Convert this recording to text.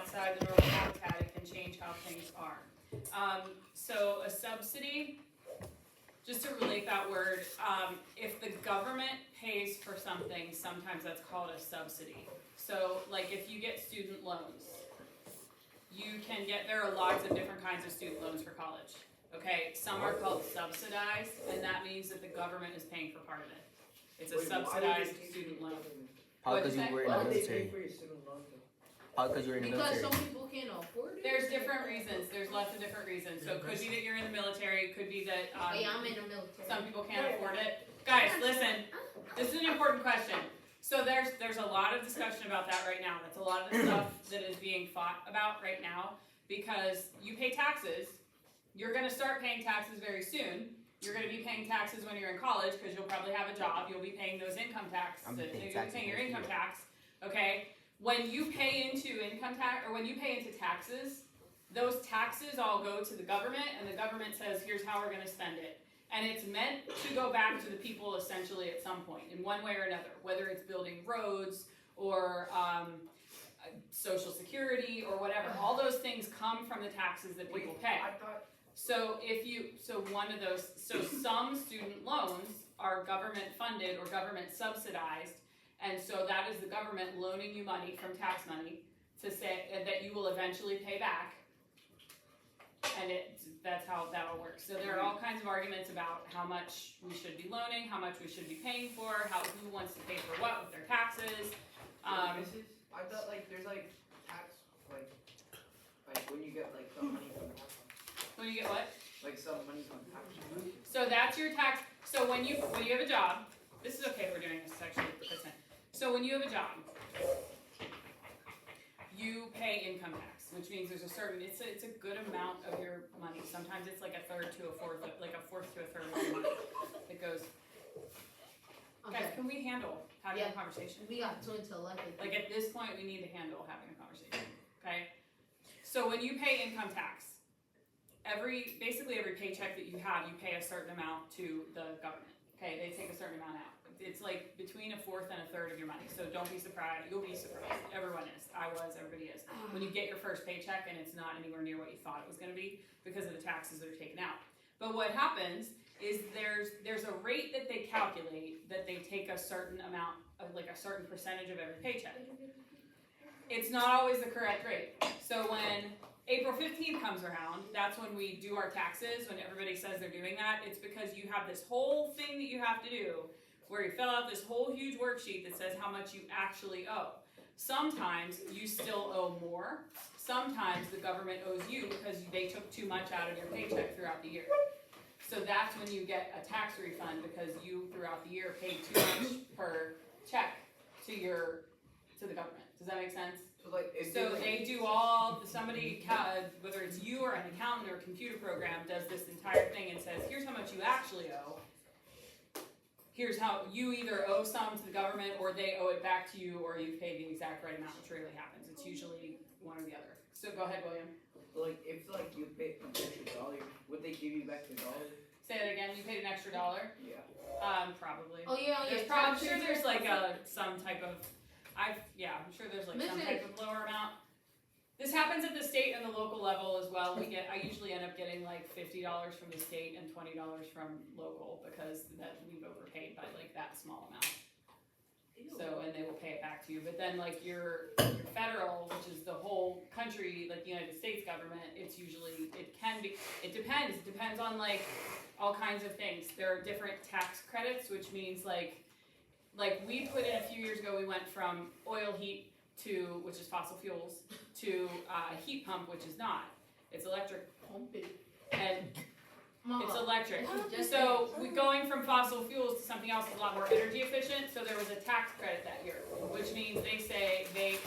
outside the normal habitat, it can change how things are. So a subsidy, just to relate that word, if the government pays for something, sometimes that's called a subsidy. So like if you get student loans, you can get, there are lots of different kinds of student loans for college. Okay, some are called subsidized, and that means that the government is paying for part of it. It's a subsidized student loan. How? Because you were in the Why would they pay military. for your student loan? How? Because you were in the Because military. some people can't afford it. There's different reasons, there's lots of different reasons. So it could be that you're in the military, it could be that Hey, I'm in the military. some people can't afford it. Guys, listen, this is an important question. So there's a lot of discussion about that right now. That's a lot of the stuff that is being fought about right now, because you pay taxes. You're gonna start paying taxes very soon. You're gonna be paying taxes when you're in college, because you'll probably have a job. You'll be paying those income taxes. I'm paying You'll be taxes paying your next income year. tax. Okay. When you pay into income tax, or when you pay into taxes, those taxes all go to the government, and the government says, here's how we're gonna spend it. And it's meant to go back to the people essentially at some point, in one way or another, whether it's building roads or social security or whatever. All those things come from the taxes that people pay. I thought So some student loans are government funded or government subsidized, and so that is the government loaning you money from tax money to say that you will eventually pay back. And that's how that all works. So there are all kinds of arguments about how much we should be loaning, how much we should be paying for, who wants to pay for what with their taxes. I thought like there's like tax like when you get like some money from tax, When you get what? like some money from tax. So that's your tax. So when you have a job, this is okay. We're doing this actually. So when you have a job, you pay income tax, which means there's a certain. It's a good amount of your money. Sometimes it's like a third to a fourth, like a fourth to a third of your money that goes. Okay. Guys, can we handle having a conversation? We got 2 to 11. Like at this point, we need to handle having a conversation. Okay. So when you pay income tax, basically every paycheck that you have, you pay a certain amount to the government. Okay, they take a certain amount out. It's like between a fourth and a third of your money. So don't be surprised. You'll be surprised. Everyone is. I was. Everybody is. When you get your first paycheck and it's not anywhere near what you thought it was going to be because of the taxes that are taken out. But what happens is there's a rate that they calculate that they take a certain amount of like a certain percentage of every paycheck. It's not always the correct rate. So when April 15th comes around, that's when we do our taxes, when everybody says they're doing that. It's because you have this whole thing that you have to do where you fill out this whole huge worksheet that says how much you actually owe. Sometimes you still owe more. Sometimes the government owes you because they took too much out of your paycheck throughout the year. So that's when you get a tax refund because you throughout the year paid too much per check to the government. Does that make sense? So they do whether it's you or an accountant or a computer program does this entire thing and says, here's how much you actually owe. Here's how you either owe some to the government or they owe it back to you or you've paid the exact right amount, which rarely happens. It's usually one or the other. So go ahead, William. Like if like you pay an extra $1, would they give you back the $1? Say that again. You paid an extra $1? Yeah. Probably. Oh yeah, There's I'm sure there's like some type of, I'm sure there's like some type of lower amount. This happens at the state and the local level as well. I usually end up getting like $50 from the state and $20 from local because that we've overpaid by like that small amount. So, and they will pay it back to you. But then like your federal, which is the whole country, like the United States government, it depends. It depends on like all kinds of things. There are different tax credits, which means like we put in a few years ago, we went from oil heat to, which is fossil fuels, to heat pump, which is not. It's electric. And it's electric. So going from fossil fuels to something else is a lot more energy efficient. So there was a tax credit that year, which means they say they